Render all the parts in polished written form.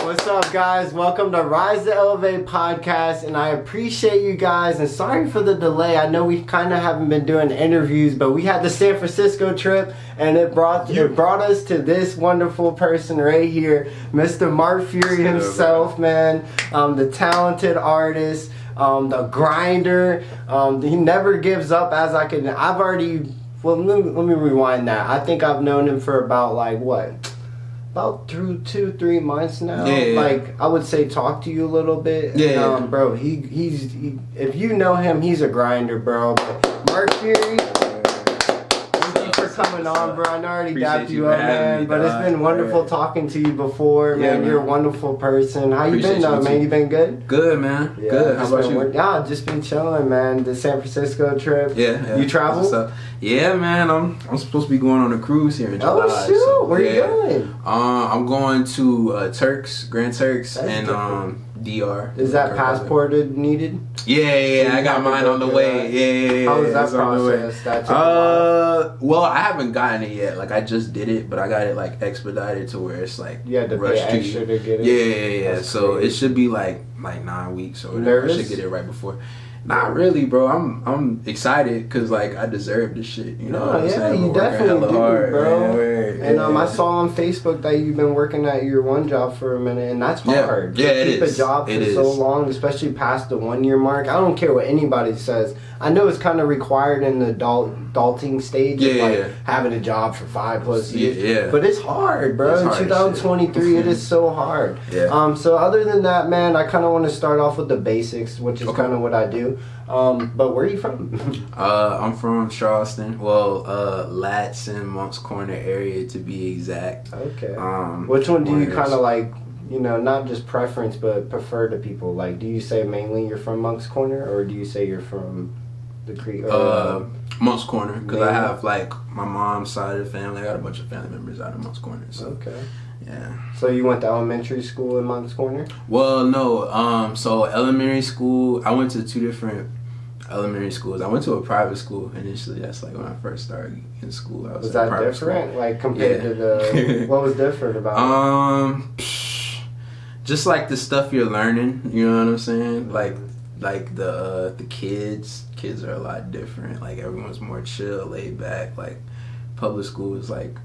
What's up, guys? Welcome to Rise to Elevate podcast, and I appreciate you guys, and sorry for the delay. I know we kind of haven't been doing interviews, but we had the San Francisco trip, and it brought us to this wonderful person right here, Mr. Mark Fury himself, man. The talented artist, the grinder. He never gives up. Let me rewind that. I think I've known him for about about 2-3 months now. Like, I would say talk to you a little bit. Bro, he's if you know him, he's a grinder, bro. But Mark Fury, thank you for coming on, bro. I know I already dapped you up, man, but it's been wonderful talking to you before, man. You're a wonderful person. How you been, though, man? You been good? Good, man. Good. How about you? Yeah, just been chilling, man. The San Francisco trip. Yeah. You travel? Yeah, man. I'm supposed to be going on a cruise here in July. Oh, shoot. So, where you going? I'm going to Grand Turks, That's and different. DR. Is that passport needed? Yeah. I got mine on the way. Yeah. How was that process? Well, I haven't gotten it yet. Like, I just did it, but I got it like expedited to where it's like you had to pay extra to get it. Yeah. That's so crazy. it should be like 9 weeks or whatever. Nervous? I should get it right before. Not really, bro. I'm excited because like I deserve this shit. You know what I'm saying? You definitely do, bro. And I saw on Facebook that you've been working at your one job for a minute, and that's hard. Yeah, it is. Keep a job for so long, especially past the 1 year mark. I don't care what anybody says. I know it's kind of required in the adulting stage of having a job for 5+ years. Yeah. But it's hard, bro. In 2023, it is so hard. Yeah. So other than that, man, I kind of want to start off with the basics, which is kind of what I do. But where are you from? I'm from Charleston. Well, Latson, Moncks Corner area to be exact. Okay. Which one do you kind of like? You know, not just preference, but prefer to people. Like, do you say mainly you're from Moncks Corner, or do you say you're from the Creek? Moncks Corner, because I have like my mom's side of the family. I got a bunch of family members out of Moncks Corner. So. Okay. Yeah. So you went to elementary school in Moncks Corner? Well, no. So elementary school, I went to 2 different elementary schools. I went to a private school initially. That's like when I first started in school. I was that different? School. Like compared to the what was different about it? Just like the stuff you're learning, you know what I'm saying? Like the kids are a lot different. Like everyone's more chill, laid back. Like public school is like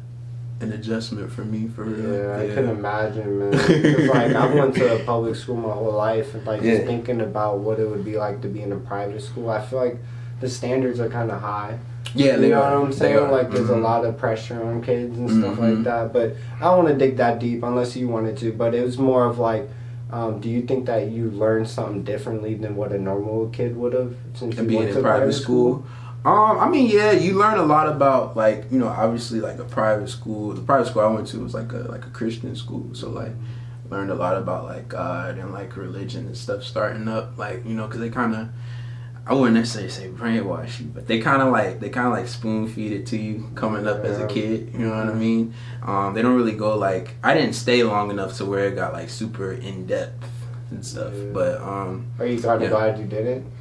an adjustment for me, for real. Yeah, I can imagine, man. Cause like I went to a public school my whole life, and like just thinking about what it would be like to be in a private school, I feel like the standards are kind of high. Yeah, you know what I'm saying? Like there's a lot of pressure on kids and stuff like that. But I don't want to dig that deep unless you wanted to. But it was more of like, do you think that you learned something differently than what a normal kid would have since you went to private school? I mean, yeah, you learn a lot about, like, you know, obviously, like, a private school. The private school I went to was, like a Christian school. So, like, learned a lot about, like, God and, like, religion and stuff starting up. Like, you know, because they kind of, I wouldn't necessarily say brainwash you, but they kind of, like, spoon feed it to you coming up as a kid. You know what I mean? They don't really go, like, I didn't stay long enough to where it got, like, super in-depth and stuff. But, are you kind of glad you didn't?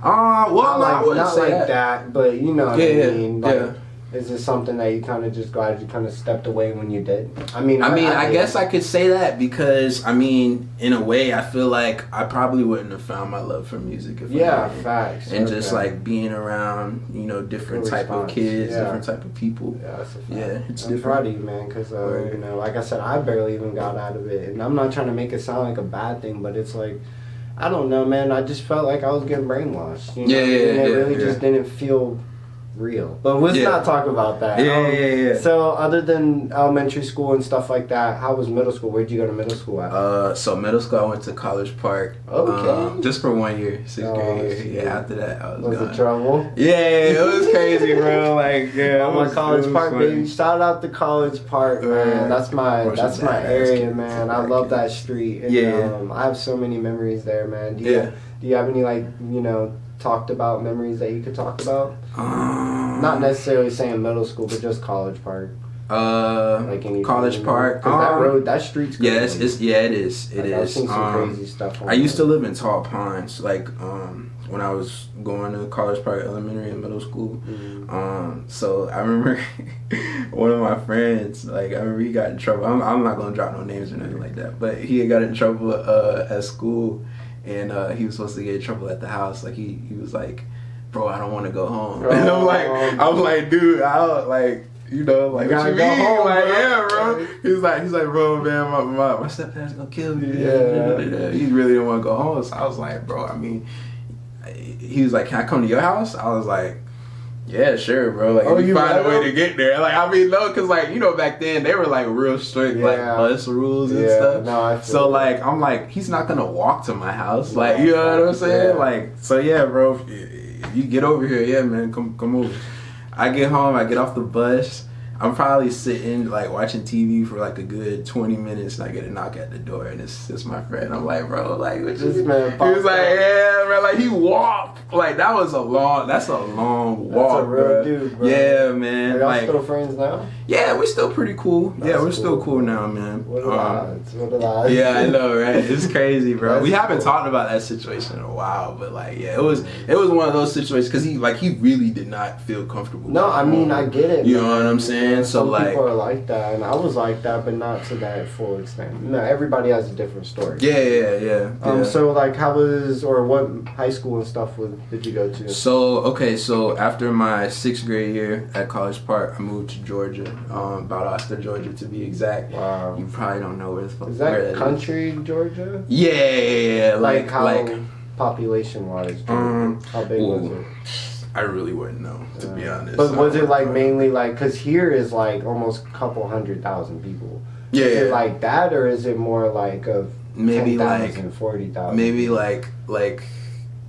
Well, I wouldn't not say like that, but you know what I mean. Like, yeah. Is it something that you kind of just glad you kind of stepped away when you did? I guess I could say that because in a way, I feel like I probably wouldn't have found my love for music if I didn't. Facts. And just like being around, you know, different type of kids, different type of people. Yeah, that's a fact. Yeah, it's I'm different. proud of you, man, because you know, like I said, I barely even got out of it, and I'm not trying to make it sound like a bad thing, but it's like, I don't know, man. I just felt like I was getting brainwashed. You know? And it really just didn't feel real. But let's not talk about that. Yeah. So other than elementary school and stuff like that, how was middle school? Where'd you go to middle school at? So middle school I went to College Park. Okay. Just for 1 year, 6th grade. Shit. Yeah, after that I was gone. it trouble? Yeah, it was crazy, bro. Like, yeah. My College Park, baby. Shout out to College Park, man. That's my area, man. I love that street. And, I have so many memories there, man. Do you have any, like, you know, talked about memories that you could talk about? Not necessarily saying middle school, but just College Park. Like College Park. Cause that street's crazy. Yeah, it is. It is. I've seen some crazy stuff. I used to live in Tall Pines, like when I was going to College Park Elementary and middle school. So I remember one of my friends, like, I remember he got in trouble. I'm not gonna drop no names or nothing like that, but he had got in trouble at school, and he was supposed to get in trouble at the house. Like he was like, "Bro, I don't want to go home." And I'm like, dude, I don't like. You know, like, what you mean? Home, like, bro. Yeah, bro. He's like, bro, man, my stepdad's gonna kill me. Yeah. He really didn't want to go home. So I was like, bro, I mean, he was like, can I come to your house? I was like, yeah, sure, bro. Like, if you find a way to get there. Like, I mean, no, because, like, you know, back then, they were, like, real strict, like, bus rules and stuff. No, so, like, I'm like, he's not gonna walk to my house. Like, you know what I'm saying? Yeah. Like, so, yeah, bro, if you get over here, yeah, man, come over. I get home, I get off the bus. I'm probably sitting, like, watching TV for, like, a good 20 minutes, and I get a knock at the door, and it's my friend. I'm like, bro, like, what you man? He was like, yeah, bro, like, he walked. Like, that's a long walk, that's a real bro. Dude, bro. Yeah, man. Are y'all still friends now? Yeah, we're still pretty cool. We're still cool now, man. What are the odds? Yeah, I know, right? It's crazy, bro. We haven't talked about that situation in a while, but, like, yeah, it was one of those situations, because he really did not feel comfortable. No, I mean, I get it. You know what I'm saying? So some like, people are like that, and I was like that, but not to that full extent. No, everybody has a different story. Yeah. So like, what high school and stuff did you go to? So after my 6th grade year at College Park, I moved to Georgia, Valdosta, Georgia to be exact. Wow. You probably don't know where the fuck is that country, Georgia? Yeah. Like population wise, how big was it? I really wouldn't know, to be honest. But was it like mainly like, because here is like almost a couple 100,000 people. Is it like that, or is it more like of maybe 10,000, like 40,000? Maybe like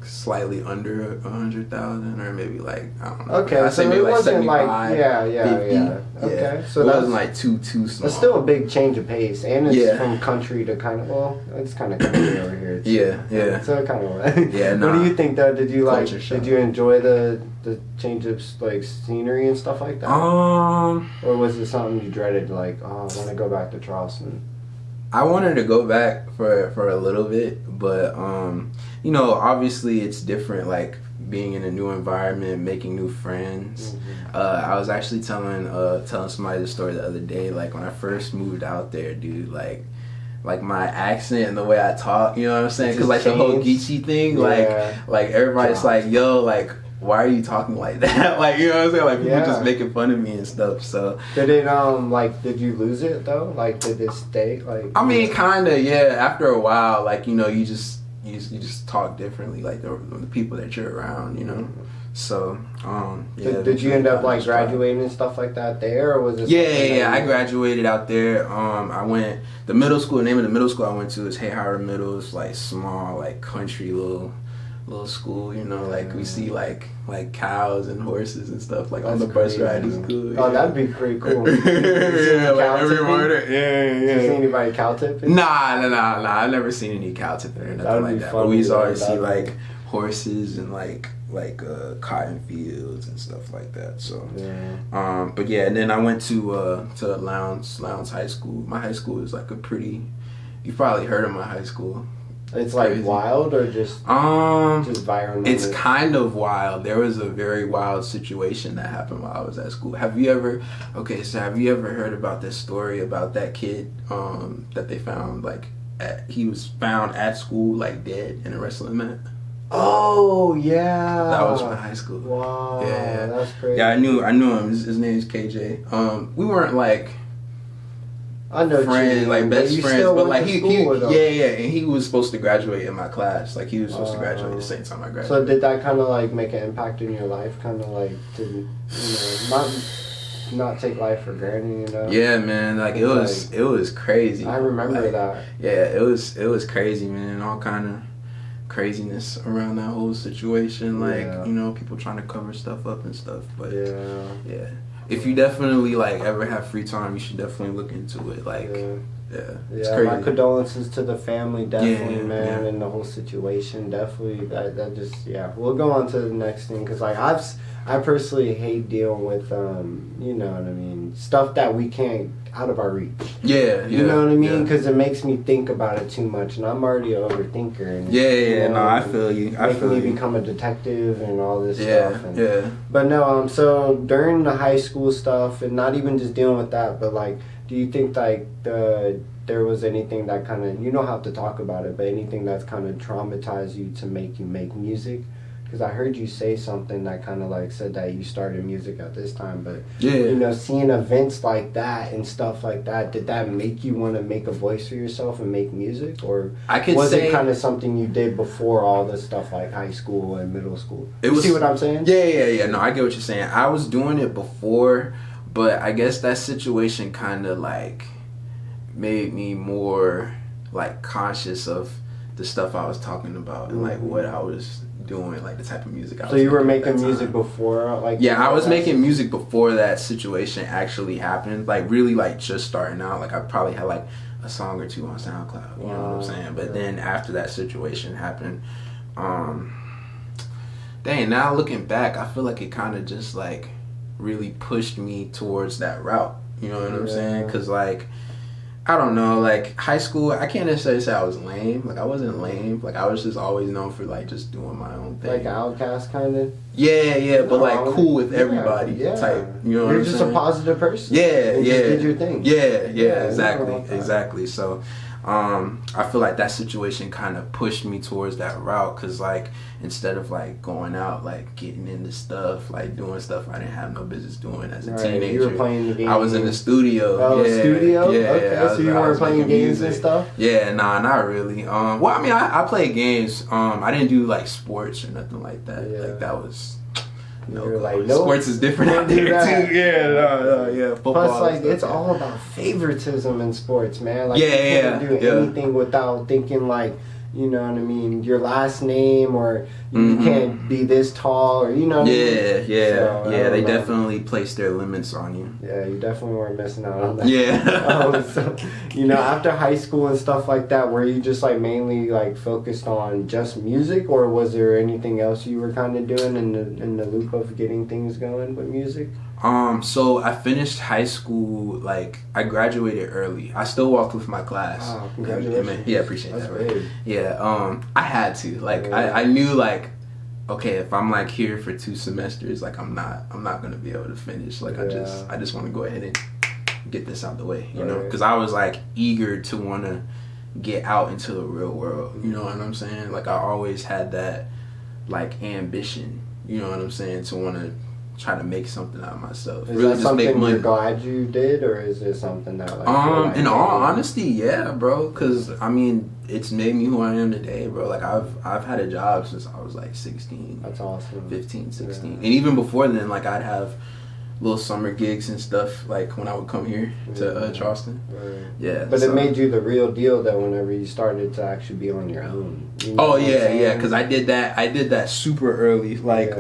slightly under 100,000, or maybe like, I don't know. Okay, I so maybe it like wasn't 75, yeah. 50. Okay, so it wasn't like too small. It's still a big change of pace, and it's from country to kind of, it's kind of country over here too. Yeah. So kind of. Yeah. What do you think though? Did you enjoy the change of like scenery and stuff like that? Or was it something you dreaded? Like, I want to go back to Charleston. I wanted to go back for a little bit, but you know, obviously it's different, like being in a new environment, making new friends. I was actually telling somebody the story the other day, like when I first moved out there, dude, like my accent and the way I talk, you know what I'm saying? Because like the whole Geechee thing, like everybody's like, yo, like, why are you talking like that? Like, you know what I'm saying? Like, people just making fun of me and stuff. So did it did you lose it though? Like, did it stay? Like, I mean, kind of, yeah. After a while, like, you know, you just talk differently, like the people that you're around, you know. So did you end up like graduating and stuff like that there, or was it? Yeah. I graduated out there. I went the middle school. The name of the middle school I went to is Hayhire Middle. It's like small, like country little school, you know, like we see like cows and horses and stuff like on the bus ride. Is cool. Oh, that'd be pretty cool. Like every morning. Yeah. Did you see anybody cow tipping? Nah. I've never seen any cow tipping or nothing like that. But we used to always see like horses and like cotton fields and stuff like that. So but yeah, and then I went to Lowndes High School. My high school is like you probably heard of my high school. It's like crazy. Wild or just viral? It's kind of wild. There was a very wild situation that happened while I was at school. Have you ever heard about this story about that kid that they found he was found at school like dead in a wrestling mat? Oh yeah, that was my high school. Wow, yeah, that's crazy. Yeah, I knew him. His name is KJ. We weren't like. I know friends, like best friends, but like he and he was supposed to graduate in my class. Like he was supposed to graduate the same time I graduated. So did that kind of like make an impact in your life? Kind of like to not take life for granted, you know? Yeah, man. Like it was crazy. I remember that. Yeah, it was crazy, man. All kind of craziness around that whole situation. Like you know, people trying to cover stuff up and stuff. But yeah. If you definitely like ever have free time, you should definitely look into it. Like, it's crazy. My condolences to the family, definitely, man, and the whole situation. Definitely, that just We'll go on to the next thing because like I personally hate dealing with you know what I mean, stuff that we can't. out of our reach. Yeah, you know what I mean? Because it makes me think about it too much, and I'm already an overthinker. And, I feel you. Making me become a detective and all this stuff. And, yeah. But no, so during the high school stuff, and not even just dealing with that, but like, do you think like there was anything that kind of, you don't have to talk about it, but anything that's kind of traumatized you to make you make music? Because I heard you say something that kind of like said that you started music at this time, but you know, seeing events like that and stuff like that, did that make you want to make a voice for yourself and make music, or was it kind of something you did before all this stuff like high school and middle school? You see what I'm saying? Yeah. No, I get what you're saying. I was doing it before, but I guess that situation kind of like made me more like conscious of the stuff I was talking about and like what I was doing, like the type of music I was making. So you were making music before, like? Yeah, I was making music before that situation actually happened. Like really, like just starting out. Like I probably had like a song or two on SoundCloud. You know what I'm saying? But then after that situation happened, dang. Now looking back, I feel like it kind of just like really pushed me towards that route. You know what I'm saying? Because like, I don't know, like high school, I can't necessarily say I was lame. Like I wasn't lame. Like I was just always known for like just doing my own thing. Like an outcast kind of? Yeah, but like cool with everybody type. You know what I'm saying? You're just a positive person. Yeah. Just did your thing. Yeah, exactly. So I feel like that situation kind of pushed me towards that route, because like instead of like going out like getting into stuff, like doing stuff I didn't have no business doing as a teenager. You were playing the game. I was in the studio. Oh, the studio? Yeah. Okay, so you weren't playing games and stuff? Yeah, nah, not really. Well, I mean, I played games. I didn't do like sports or nothing like that. Yeah. Like that was. No, like, sports is different out there too. Yeah. Football. Plus, like, it's all about favoritism in sports, man. Like, you can't do anything without thinking, like, you know what I mean, your last name, or you can't be this tall, or you know what I mean? So, they definitely place their limits on you. Yeah, you definitely weren't missing out on that. Yeah. So, you know, after high school and stuff like that, were you just like mainly like focused on just music, or was there anything else you were kind of doing in the loop of getting things going with music? So I finished high school, like I graduated early. I still walked with my class. Oh, congratulations. Yeah, appreciate that. Big. Yeah, I had to. Like I knew like, okay, if I'm like here for 2 semesters, like I'm not gonna be able to finish. Like I just want to go ahead and get this out the way, you know, because I was like eager to want to get out into the real world. You know what I'm saying? Like I always had that like ambition. You know what I'm saying? To want to try to make something out of myself. Is really that just something make money. you're glad you did, or is it something that like? In all honesty, yeah, bro. Cause I mean, it's made me who I am today, bro. Like I've had a job since I was like 16. That's awesome. 15, 16, and even before then, like I'd have little summer gigs and stuff. Like when I would come here to Charleston. Right. Yeah. But it made you the real deal though. Whenever you started to actually be on your own. You know Cause I did that super early. Like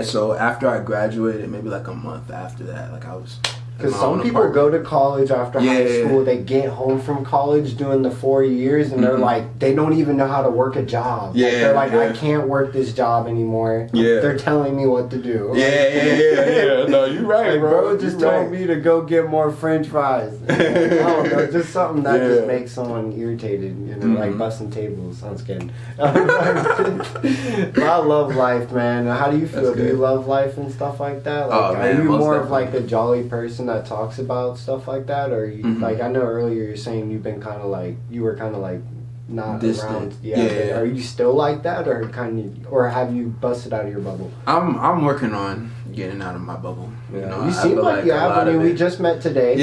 so after I graduated, maybe like a month after that, like I was. Because some people go to college after high school, they get home from college doing the 4 years, and they're like, they don't even know how to work a job. They're like, I can't work this job anymore. They're telling me what to do. No, you're right, like, bro. Just told me to go get more French fries. I don't know, just something that just makes someone irritated, you know, like busting tables. I'm just kidding. I love life, man. How do you feel? Do you love life and stuff like that? Like, are you more of like a jolly person that talks about stuff like that, or you, like I know earlier you're saying you were kind of like not distant. around. Are you still like that, or have you busted out of your bubble? I'm working on getting out of my bubble. You know, you seem like you have. I mean, we just met today.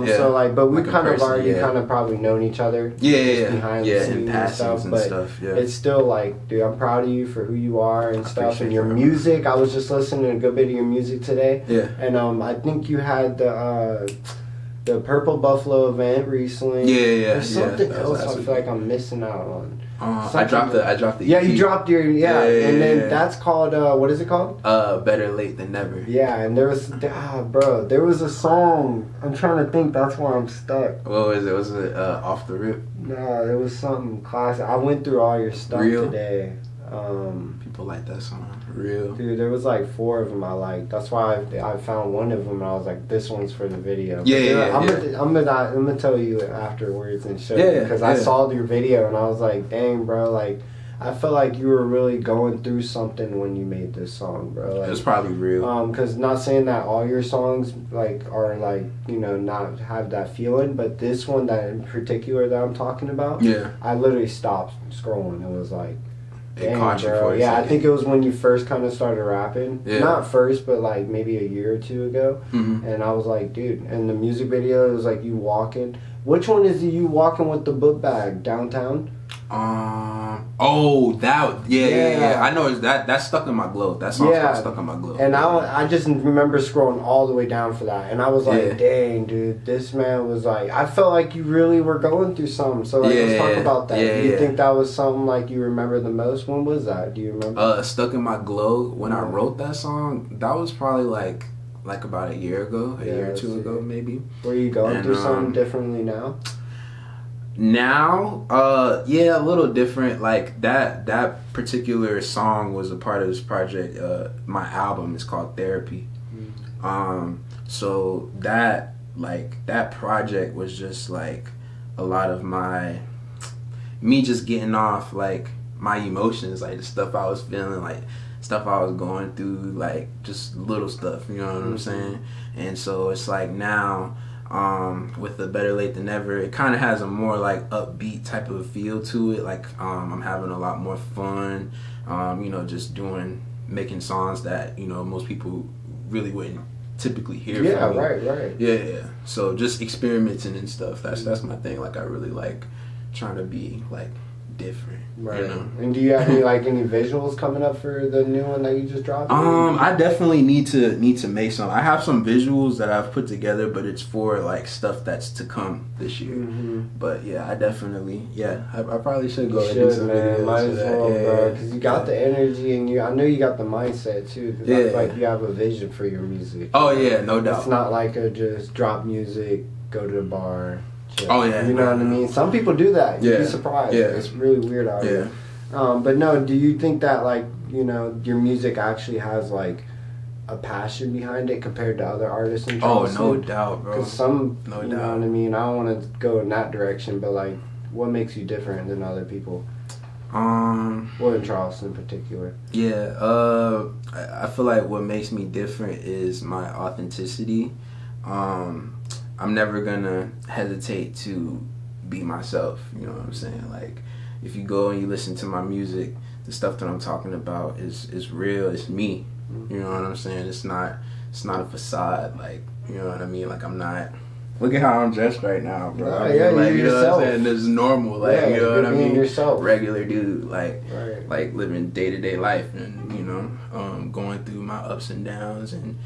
So like, but we kind of already kind of probably known each other. Behind the scenes and stuff. But it's still like, dude, I'm proud of you for who you are and stuff, and your music. I was just listening to a good bit of your music today. And I think you had the Purple Buffalo event recently. There's something else I feel like I'm missing out on. I dropped the EP. Yeah, you dropped your and then that's called what is it called? Better Late Than Never. Yeah, and there was there was a song. I'm trying to think. That's where I'm stuck. What was it? Was it Off the Rip? No, it was something classic. I went through all your stuff today. People people like that song. Real. Dude, there was like 4 of them I liked. That's why I found one of them and I was like, this one's for the video. I'm gonna tell you afterwards and show you because I saw your video and I was like, dang, bro, like I felt like you were really going through something when you made this song, bro. Like, it was probably real. Because not saying that all your songs like are like, you know, not have that feeling, but this one that in particular that I'm talking about, I literally stopped scrolling. It was like, it caught you for a second. second. I think it was when you first kind of started rapping. Yeah. Not first, but like maybe a year or 2 ago. Mm-hmm. And I was like, dude, and the music video, it was like you walking. Which one is you walking with the book bag downtown? Yeah. I know that's stuck in my glow. That song's stuck in my glow. And I just remember scrolling all the way down for that, and I was like, dang, dude, this man was like, I felt like you really were going through something. So like, let's talk about that. Do you think that was something like you remember the most? When was that? Do you remember? Stuck in my glow. When I wrote that song, that was probably like about a year ago, a year or 2 ago, maybe. Were you going through something differently now? Now, a little different. Like that particular song was a part of this project. My album is called Therapy. So that project was just like a lot of me just getting off like my emotions, like the stuff I was feeling, like stuff I was going through, like just little stuff, you know what I'm saying? And so it's like now, with the Better Late Than Never, it kind of has a more like upbeat type of feel to it. Like I'm having a lot more fun, you know, just making songs that, you know, most people really wouldn't typically hear from me. Right. Yeah. So just experimenting and stuff. That's my thing. Like I really like trying to be like different. Right. You know? And do you have any visuals coming up for the new one that you just dropped? I definitely need to make some. I have some visuals that I've put together, but it's for like stuff that's to come this year. But yeah, I definitely I probably should go and do some videos. Might as well, bro, because you got the energy and I know you got the mindset too. Because I feel like you have a vision for your music. Oh yeah, no doubt. It's not like a just drop music, go to the bar. Chill. Oh yeah, you know what I mean. Some people do that. You'd be surprised. Yeah, it's really weird out here. But no, do you think that like, you know, your music actually has like a passion behind it compared to other artists in Charleston? Oh, no doubt, bro. Because you know what I mean. I don't want to go in that direction, but like, what makes you different than other people? Or in Charleston in particular? Yeah, I feel like what makes me different is my authenticity. I'm never gonna hesitate to be myself, you know what I'm saying? Like, if you go and you listen to my music, the stuff that I'm talking about is real, it's me, you know what I'm saying? It's not a facade, like, you know what I mean? Like, I'm not, look at how I'm dressed right now, bro. Like, you know yourself. what I'm saying? This is normal, like, you know what I mean? Yourself. Regular dude, like living day-to-day life and, you know, going through my ups and downs and,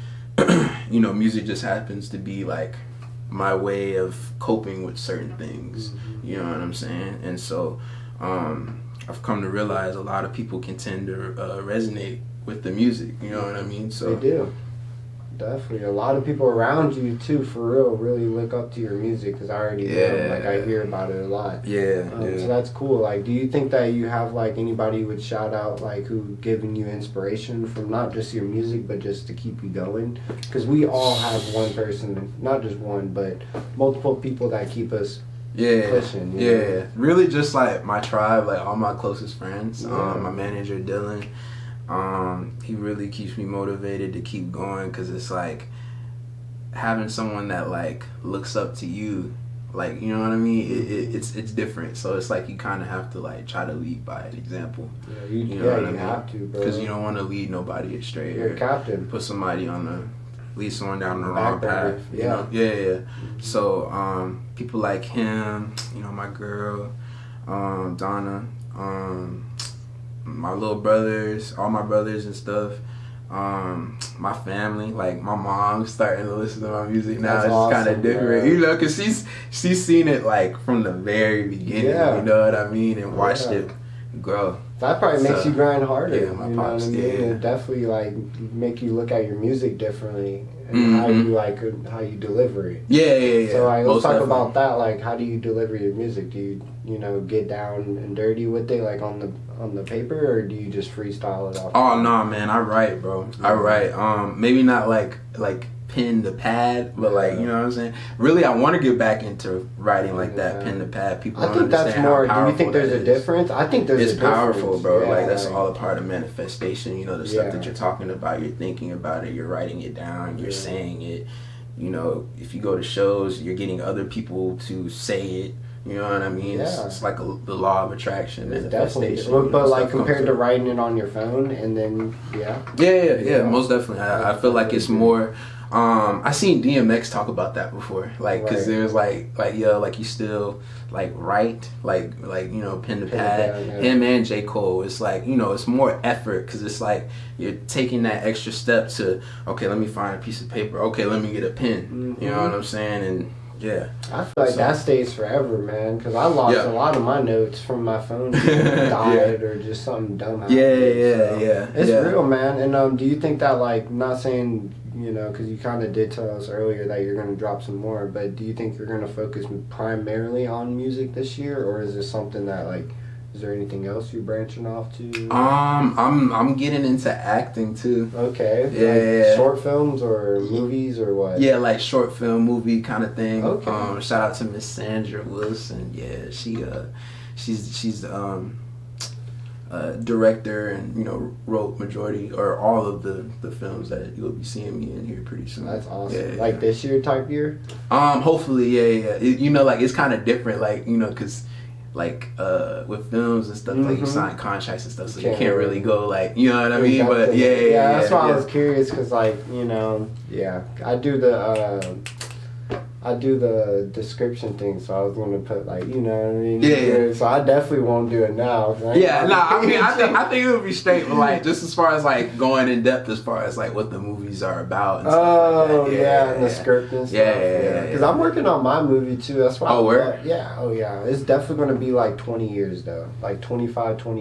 you know, music just happens to be, like, my way of coping with certain things, you know what I'm saying? And so I've come to realize a lot of people can tend to resonate with the music, you know what I mean? So they do. Definitely. A lot of people around you too, for real, really look up to your music because I already know. Like, I hear about it a lot. So that's cool. Like, do you think that you have like anybody you would shout out like who given you inspiration from not just your music but just to keep you going? Because we all have one person, not just one, but multiple people that keep us pushing. You know? Really just like my tribe, like all my closest friends. My manager Dylan. He really keeps me motivated to keep going because it's like having someone that like looks up to you, like, you know what I mean? It's different. So it's like you kind of have to like try to lead by an example. You know what I mean? Have to, bro. Because you don't want to lead nobody astray. You're a captain. Put somebody lead someone down the wrong path. You know? So people like him, you know, my girl, Donna, my little brothers, all my brothers and stuff, my family, like my mom's starting to listen to my music now. It's awesome, kind of different, you know, because she's seen it like from the very beginning, you know what I mean, and watched it grow. That probably makes you grind harder. Yeah, my pops, It definitely like make you look at your music differently. and how you deliver it. Yeah. So like, let's Most talk definitely. about that. Like, how do you deliver your music? Do you get down and dirty with it, like on the paper, or do you just freestyle it off? Oh no, man, I write, bro. I write. Maybe not like pen to pad, but like, you know what I'm saying. Really, I want to get back into writing like that, pen to pad. People I don't think that's understand more. how Do you think powerful there's that a is. difference? I think there's It's a difference. powerful, bro. Yeah, like that's all a part of manifestation. You know, the stuff that you're talking about, you're thinking about it, you're writing it down, you're saying it. You know, if you go to shows, you're getting other people to say it. You know what I mean? Yeah. It's like the law of attraction, It's manifestation. definitely, but like stuff comes compared to up. writing it on your phone and then Yeah, most definitely. I feel like it's more. I seen DMX talk about that before, like, cause there's like you still like write, like you know, pen to pad. Him and J. Cole, it's like, you know, it's more effort, cause it's like you're taking that extra step to, okay, let me find a piece of paper, okay, let me get a pen. You know what I'm saying? And yeah, I feel like that stays forever, man. Because I lost a lot of my notes from my phone died or just something dumb happened. It's real, man. And do you think that, like, not saying, you know, because you kind of did tell us earlier that you're going to drop some more, but do you think you're going to focus primarily on music this year, or is this something that, like, is there anything else you're branching off to? I'm getting into acting too. Okay. Like short films or movies or what? Yeah, like short film, movie kind of thing. Okay. Shout out to Miss Sandra Wilson. Yeah, she's director and, you know, wrote majority or all of the films that you'll be seeing me in here pretty soon. That's awesome. Like this year type year? Hopefully, yeah. You know, like, it's kind of different, like, you know, because like with films and stuff, like you sign contracts and stuff, so you can't really go, like, you know what I mean. But that's why I was curious, because, like, you know, I do the description thing, so I was gonna put, like, you know what I mean. So I definitely won't do it now. I mean, I think it would be straight, but like, just as far as like going in depth as far as like what the movies are about and stuff like that. And the script and stuff. Because I'm working on my movie too. That's why. It's definitely gonna be like 20 years though, like 20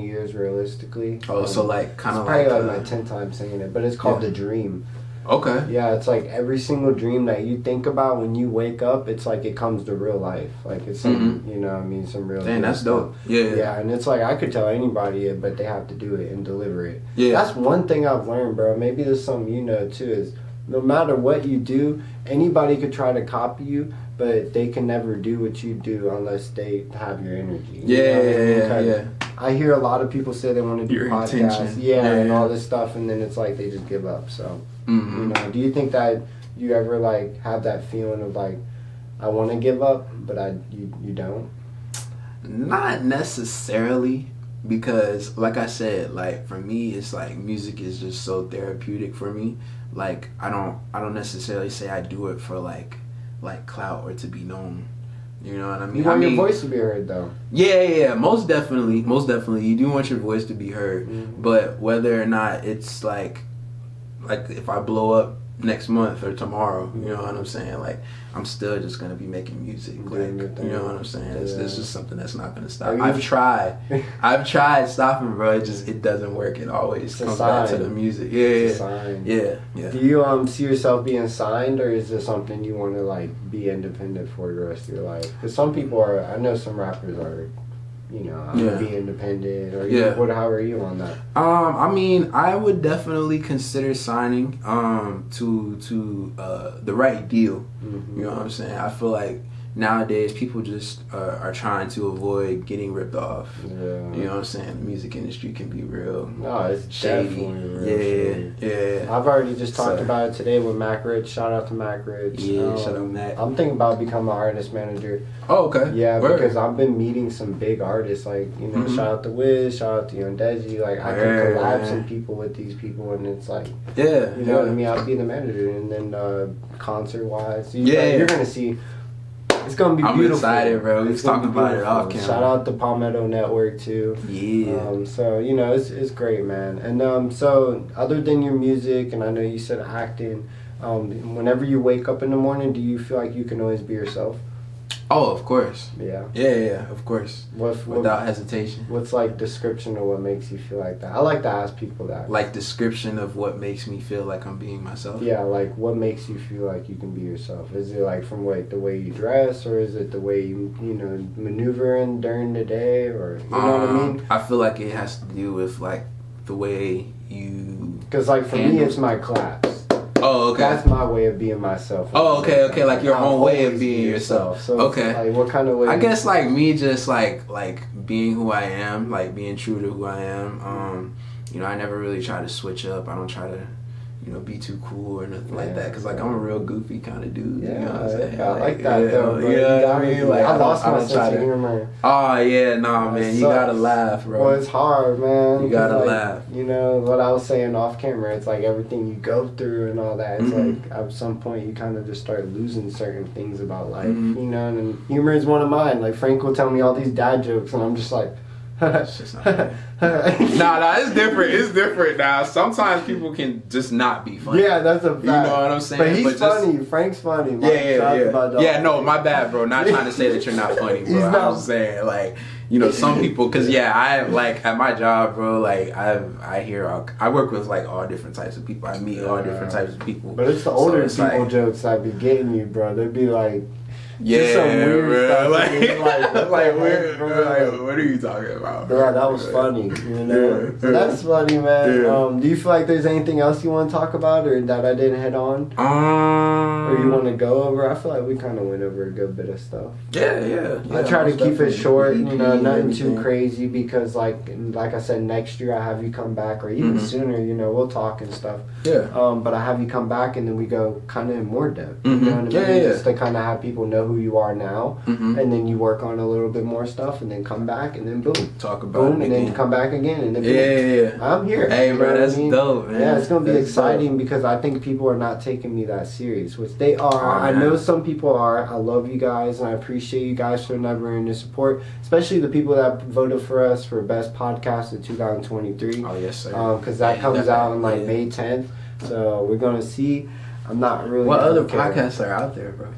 years realistically. So like kind of probably like my 10th time saying it, but it's called The Dream. Okay. Yeah, it's like every single dream that you think about when you wake up, it's like it comes to real life. Like it's some, you know what I mean, some real. Dang, that's stuff. dope. Yeah, and it's like I could tell anybody it, but they have to do it and deliver it. Yeah. That's one thing I've learned, bro. Maybe there's something you know too, is no matter what you do, anybody could try to copy you, but they can never do what you do unless they have your energy. Yeah. I hear a lot of people say they want to do Your podcasts, intention. and all this stuff, and then it's like they just give up. So, you know, do you think that you ever like have that feeling of like, I want to give up, but you don't? Not necessarily, because like I said, like for me, it's like music is just so therapeutic for me. Like I don't necessarily say I do it for like clout or to be known. You know what I mean? You want your voice to be heard, though. Yeah, most definitely. You do want your voice to be heard, but whether or not it's like if I blow up next month or tomorrow, you know what I'm saying? Like, I'm still just gonna be making music. Like, you know what I'm saying? It's just something that's not gonna stop. I've tried stopping, bro. It doesn't work. It always comes back to the music. Yeah. Do you see yourself being signed, or is this something you want to like be independent for the rest of your life? Because some people are. I know some rappers are. You know, I'm gonna be independent, or how are you on that? I mean, I would definitely consider signing to the right deal. You know what I'm saying? I feel like nowadays people just are trying to avoid getting ripped off. You know what I'm saying? The music industry can be real. No, it's shady. Definitely real. Yeah. I've already just talked about it today with Mac Rich. Shout out to Mac Rich. Shout out Mac. I'm thinking about becoming an artist manager. Oh, okay. Yeah, because I've been meeting some big artists, like, you know, shout out to Wiz, shout out to 𝙄𝙣𝙩𝙚𝙬𝙚. Like, I can collab some people with these people, and it's like, you know what I mean? I'll be the manager, and then concert-wise, you're going to see. It's gonna be beautiful. I'm excited, bro. We're talking about it off camera. Shout out to Palmetto Network too. Yeah. So you know, it's great, man. And so other than your music, and I know you said acting, whenever you wake up in the morning, do you feel like you can always be yourself? Oh, of course. Yeah. Yeah, of course. Without hesitation. What's like description of what makes you feel like that? I like to ask people that. Like description of what makes me feel like I'm being myself? Yeah, like what makes you feel like you can be yourself? Is it like from like the way you dress, or is it the way you maneuvering during the day, or you know what I mean? I feel like it has to do with like the way you. Because like for me, it's my claps. Oh, okay. That's my way of being myself. Oh, okay. Like your own way of being yourself. So okay. Like what kind of way? I guess like me, just like being who I am, like being true to who I am. I never really try to switch up. I don't try to, be too cool or nothing like that. Cause like I'm a real goofy kind of dude. Yeah, you know what I'm saying? I like that though, bro. Yeah, I mean, like I lost my sense of humor. Oh yeah, nah, man, you gotta laugh, bro. Well, it's hard, man. You gotta laugh. You know what I was saying off camera. It's like everything you go through and all that. It's like at some point you kind of just start losing certain things about life, And humor is one of mine. Like Frank will tell me all these dad jokes, and I'm just like. It's just not nah, it's different. It's different now. Sometimes people can just not be funny. Yeah, that's a fact. You know what I'm saying? But he's funny. Frank's funny. Yeah, no, my bad, bro. Not trying to say that you're not funny, bro. I'm just saying, like, some people, because, I, like, at my job, bro, like, I work with, like, all different types of people. I meet all different types of people. But it's the older people jokes that be getting you, bro. They'd be like... Yeah, some weird stuff. What are you talking about? Bro, that was funny, So that's funny, man. Yeah. Do you feel like there's anything else you want to talk about, or that I didn't hit on? Or you want to go over? I feel like we kind of went over a good bit of stuff. Yeah. I try to keep it short, nothing too crazy, because like I said, next year I have you come back, or even sooner, we'll talk and stuff. Yeah. But I have you come back, and then we go kind of in more depth. You know what I mean? Just to kind of have people know who you are now, and then you work on a little bit more stuff, and then come back, and then boom, talk about boom, and then come back again, and then boom. I'm here. Hey, bro, that's dope, man. Yeah, it's gonna be exciting because I think people are not taking me that serious, which they are. I know some people are. I love you guys, and I appreciate you guys for never ending support, especially the people that voted for us for best podcast of 2023. Oh yes, sir. Because that comes out on like May 10th, so we're gonna see. I'm not really. What other podcasts are out there, bro?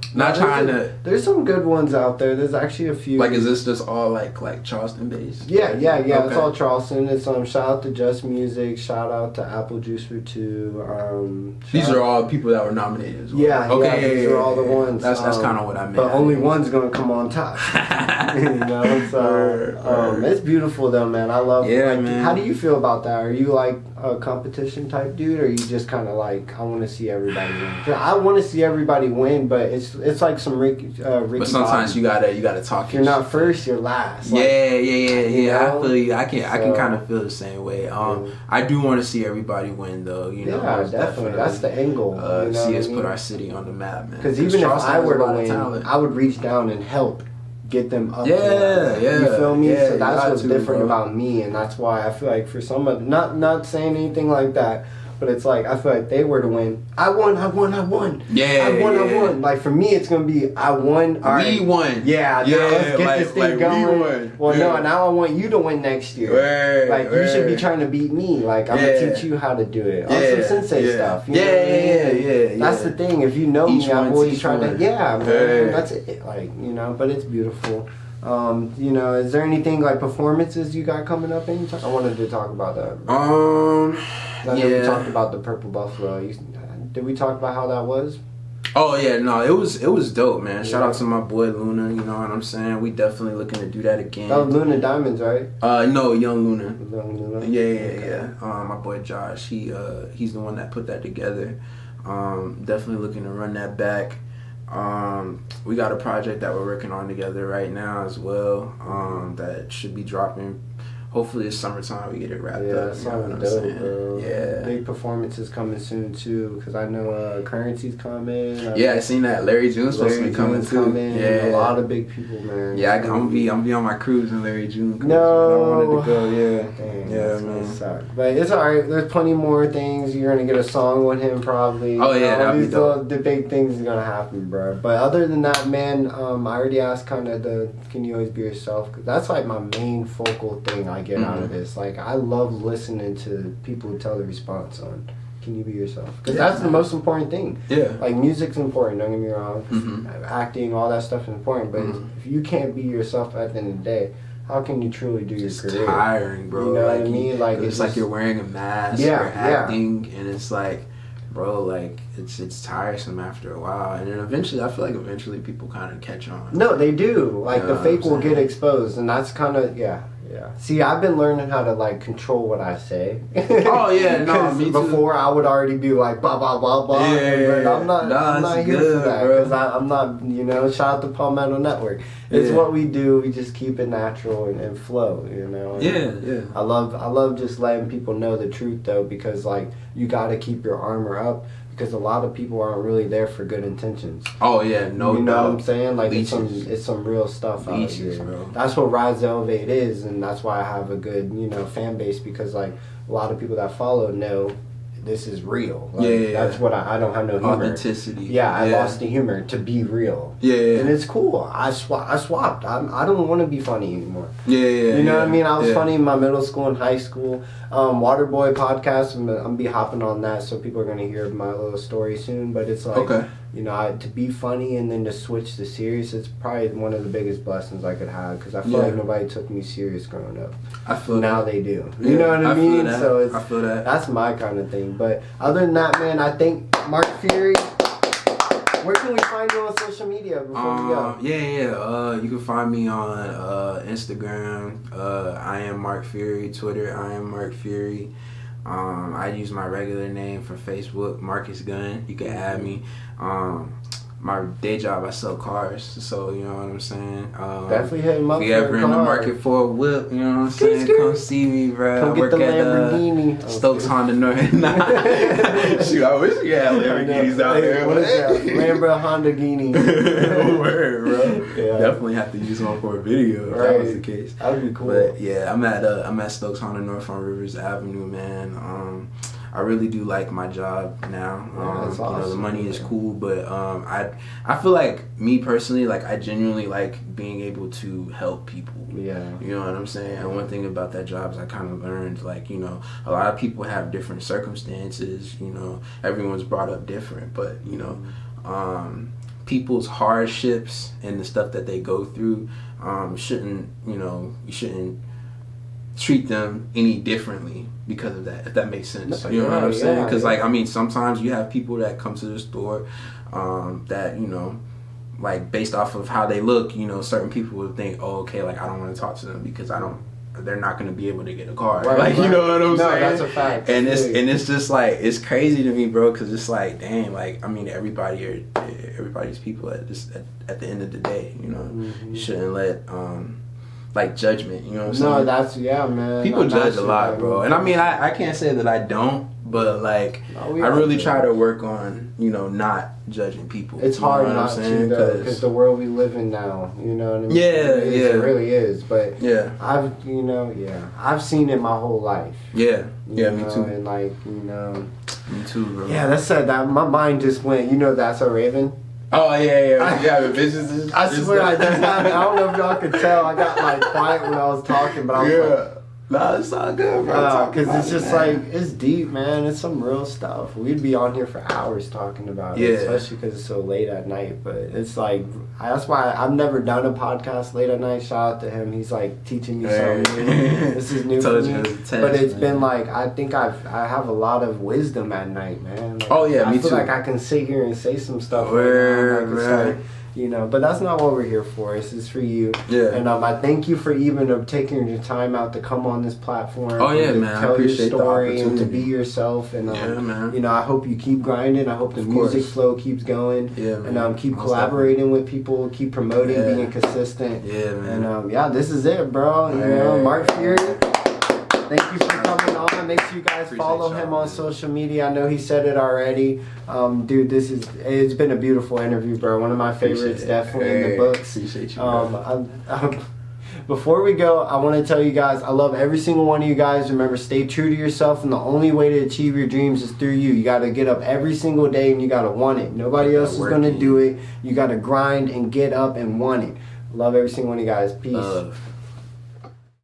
There's some good ones out there. There's actually a few. Like, is this just all like Charleston based? Yeah. Okay. It's all Charleston. It's shout out to Just Music. Shout out to Apple Juice for Two. These are all people that were nominated as well. Yeah. Okay. These are all the ones. That's kind of what I meant. But only one's gonna come on top. So it's beautiful though, man. I love. Yeah, man. How do you feel about that? Are you like a competition type dude, or are you just kind of like I want to see everybody win? I want to see everybody win, but it's like some Ricky. But sometimes you gotta talk. If you're not first, you're last. Yeah. I feel you. I can kind of feel the same way. I do want to see everybody win, though. Yeah, definitely. That's the end goal. See us put our city on the map, man. Because even if I were to win, I would reach down and help get them up. Yeah. You feel me? Yeah, so that's what's different about me, and that's why I feel like for somebody, not saying anything like that, but it's like I feel like they were to win. I won. Yeah. I won. Like for me, it's gonna be I won. We won. Yeah. Let's get this thing going. We won. Well, no. Now I want you to win next year. You should be trying to beat me. Like I'm gonna teach you how to do it. Some sensei stuff. Yeah. That's the thing. If you know me, I've always tried to. Yeah, man. That's it. Like but it's beautiful. Is there anything like performances you got coming up anytime? I wanted to talk about that. I know we talked about the Purple Buffalo. Did we talk about how that was? Oh yeah, no, it was dope, man. Shout out to my boy Luna, you know what I'm saying? We definitely looking to do that again. That was Luna Diamonds, right? No, Young Luna. Yeah. My boy Josh, he's the one that put that together. Definitely looking to run that back. We got a project that we're working on together right now as well. That should be dropping. Hopefully it's summertime we get it wrapped up. Yeah, that's dope, bro. Yeah. Big performances coming soon too, because I know Currency's coming. I seen that. Larry June's supposed to be coming too. Yeah, a lot of big people, man. Yeah, I'm gonna be on my cruise in Larry June. No, I wanted to go. Yeah, Dang, man. Suck. But it's alright. There's plenty more things. You're gonna get a song with him probably. Oh yeah, that'd be dope. The big things are gonna happen, bro. But other than that, man, I already asked kind of can you always be yourself? Cause that's like my main focal thing I get out of this. Like I love listening to people tell the response on. can you be yourself? Because that's the most important thing. Yeah. Like, music's important, don't get me wrong. Acting, all that stuff is important. But if you can't be yourself at the end of the day, how can you truly do your career? It's tiring, bro. You know what I mean? Like, it's like you're wearing a mask or acting, and it's like, bro, like, it's tiresome after a while. And then eventually, I feel like eventually people kind of catch on. No, they do. Like, the fake will get exposed, and that's kind of, yeah. See, I've been learning how to, like, control what I say. Oh, yeah, no, me too. Before, I would already be like, blah, blah, blah, blah. But I'm not here for that. Because I'm not, you know, shout out to Palmetto Network. It's what we do. We just keep it natural and flow, you know? And I love just letting people know the truth, though, because, like, you got to keep your armor up. Because a lot of people aren't really there for good intentions. Oh yeah, no doubt. You know what I'm saying? Like, it's some real stuff out here. Bro. That's what Rise to Elevate is, and that's why I have a good, you know, fan base, because, like, a lot of people that follow know this is real. Like, that's what I don't have no humor. Authenticity. I lost the humor to be real. And it's cool. I swapped. I don't want to be funny anymore. You know what I mean? I was funny in my middle school and high school. Waterboy podcast, I'm gonna be hopping on that, so people are gonna hear my little story soon. But it's like, you know, to be funny and then to switch to serious, it's probably one of the biggest blessings I could have, because I feel like nobody took me serious growing up. I feel now they do. You know what I mean? So it's, I feel that. That's my kind of thing. But other than that, man, I think Mark Fury. Where can we find you on social media before we go? You can find me on Instagram. I am Mark Fury. Twitter, I am Mark Fury. I use my regular name for Facebook, Marcus Gunn. You can add me. My day job, I sell cars, so you know what I'm saying. Definitely hit him up. If you ever in the market for a whip, you know what I'm saying. Come see me, bro. Come get the Lamborghini. Stokes Honda North. Shoot, I wish we had Lamborghinis out there. What is that? Lambo Honda Guini. Word, bro. Definitely have to use one for a video if that was the case. That'd be cool. But yeah, I'm at Stokes Honda North on Rivers Avenue, man. I really do like my job now. That's awesome. You know, the money is cool, but I feel like, me personally, like, I genuinely like being able to help people. Yeah. You know what I'm saying? And one thing about that job is I kind of learned, like, you know, a lot of people have different circumstances. You know, everyone's brought up different, but you know, people's hardships and the stuff that they go through shouldn't, you know, you shouldn't treat them any differently because of that, if that makes sense. You know what I'm saying? Because like, I mean, sometimes you have people that come to the store that, you know, like, based off of how they look, you know, certain people would think, oh, okay, like, I don't want to talk to them because they're not going to be able to get a car. You know what I'm saying? That's a fact. And it's just like, it's crazy to me, bro, because it's like, dang, like, I mean, everybody's people at the end of the day, you know. You shouldn't let like, judgment, you know what I'm saying? No, that's, man. People judge a lot, bro. And I mean, I can't say that I don't, but like, I really try to work on, you know, not judging people. It's hard not to, though, because the world we live in now, you know what I mean? It really is. But I've seen it my whole life. Me too. And like, you know, me too, bro. Yeah, that said, that my mind just went, you know, That's a Raven. Oh yeah. You having visions? I swear, I don't know if y'all could tell. I got like quiet when I was talking, but I was like, nah, it's all good, bro. Because it's just like, it's deep, man. It's some real stuff. We'd be on here for hours talking about it, especially because it's so late at night. But it's like, that's why I've never done a podcast late at night. Shout out to him. He's like teaching me something new. This is new for me. But it's been like, I think I have a lot of wisdom at night, man. Like, me too. I feel like I can sit here and say some stuff. You know, but that's not what we're here for. This is for you. And I thank you for even taking your time out to come on this platform. Man. Tell your story and to be yourself. And man. You know, I hope you keep grinding. I hope the music flow keeps going. And keep collaborating with people. Keep promoting, being consistent. Man. And this is it, bro. You know, Mark Fury. Thank you for coming on. Make sure you guys follow him on social media. I know he said it already. Dude, it's been a beautiful interview, bro. One of my favorites, definitely in the books. Appreciate you, before we go, I want to tell you guys, I love every single one of you guys. Remember, stay true to yourself, and the only way to achieve your dreams is through you. You got to get up every single day, and you got to want it. Nobody else is going to do it. You got to grind and get up and want it. Love every single one of you guys. Peace.